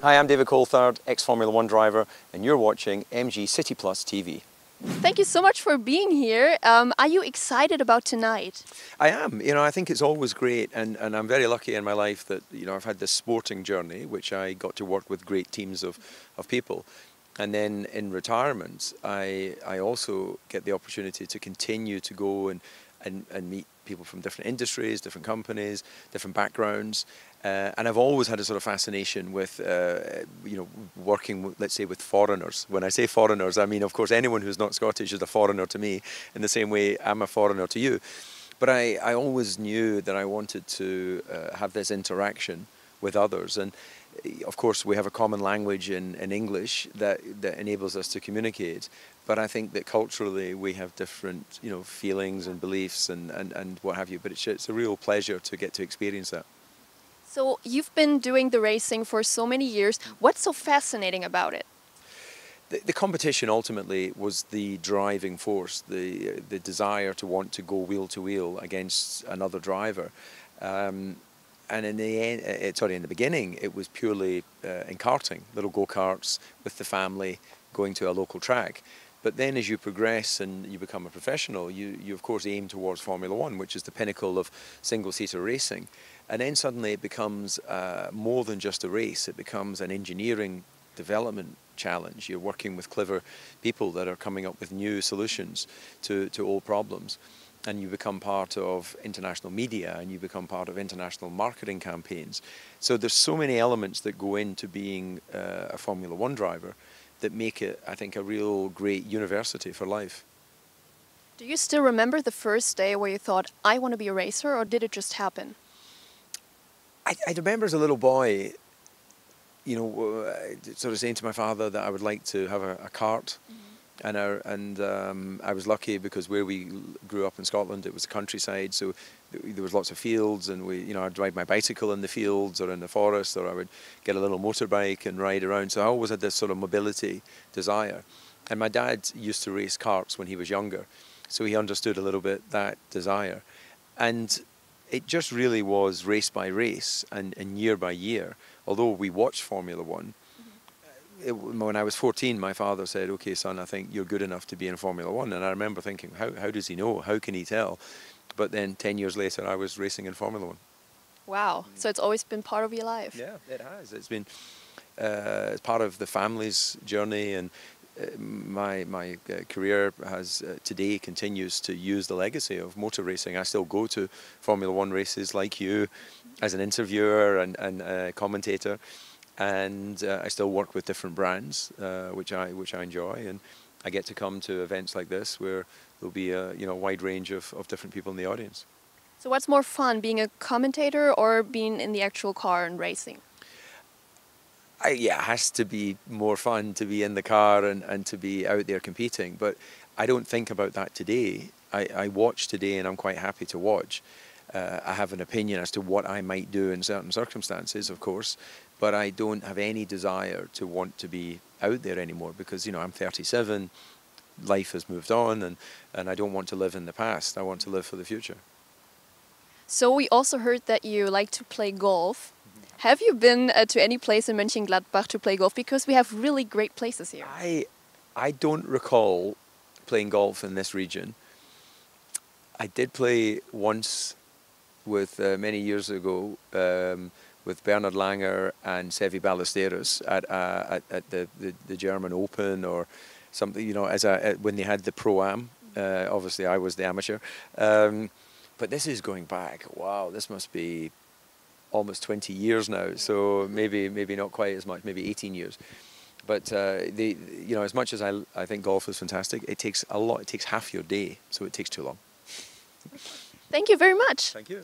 Hi, I'm David Goulthard, ex-Formula One driver, and you're watching MG City Plus TV. Thank you so much for being here. Are you excited about tonight? I am. I think it's always great, and I'm very lucky in my life that, I've had this sporting journey, which I got to work with great teams of people. And then in retirement, I also get the opportunity to continue to go and meet people from different industries, different companies, different backgrounds. And I've always had a sort of fascination with, working, let's say, with foreigners. When I say foreigners, I mean, of course, anyone who's not Scottish is a foreigner to me, in the same way I'm a foreigner to you. But I always knew that I wanted to have this interaction with others. And of course, we have a common language in English that enables us to communicate. But I think that culturally we have different, feelings and beliefs and what have you. But it's a real pleasure to get to experience that. So you've been doing the racing for so many years. What's so fascinating about it? The competition ultimately was the driving force, the desire to want to go wheel to wheel against another driver. And in the end, in the beginning, it was purely in karting, little go-karts with the family going to a local track. But then as you progress and you become a professional, you of course aim towards Formula One, which is the pinnacle of single-seater racing. And then suddenly it becomes more than just a race. It becomes an engineering development challenge. You're working with clever people that are coming up with new solutions to old problems. And you become part of international media, and you become part of international marketing campaigns. So there's so many elements that go into being a Formula One driver that make it, I think, a real great university for life. Do you still remember the first day where you thought, I want to be a racer, or did it just happen? I remember as a little boy, sort of saying to my father that I would like to have a kart. Mm-hmm. I was lucky because where we grew up in Scotland, it was the countryside, so there was lots of fields, and I'd ride my bicycle in the fields or in the forest, or I would get a little motorbike and ride around. So I always had this sort of mobility desire. And my dad used to race karts when he was younger, so he understood a little bit that desire. And it just really was race by race and year by year. Although we watched Formula One, when I was 14, my father said, "Okay, son, I think you're good enough to be in Formula One." And I remember thinking, how does he know? How can he tell? But then 10 years later, I was racing in Formula One. Wow. So it's always been part of your life. Yeah, it has. It's been part of the family's journey, and my career has today continues to use the legacy of motor racing. I still go to Formula One races like you as an interviewer and commentator. And I still work with different brands, which I enjoy, and I get to come to events like this where there'll be a wide range of different people in the audience. So what's more fun, being a commentator or being in the actual car and racing? Yeah, it has to be more fun to be in the car and to be out there competing, but I don't think about that today. I watch today and I'm quite happy to watch. I have an opinion as to what I might do in certain circumstances, of course, but I don't have any desire to want to be out there anymore because, I'm 37, life has moved on, and I don't want to live in the past. I want to live for the future. So we also heard that you like to play golf. Mm-hmm. Have you been to any place in Mönchengladbach to play golf? Because we have really great places here. I don't recall playing golf in this region. I did play once with many years ago with Bernhard Langer and Sevi Ballesteros at the German Open or something, when they had the Pro-Am. Obviously, I was the amateur. But this is going back. Wow, this must be almost 20 years now. So maybe not quite as much, maybe 18 years. But as much as I think golf is fantastic, it takes a lot. It takes half your day, so it takes too long. Thank you very much. Thank you.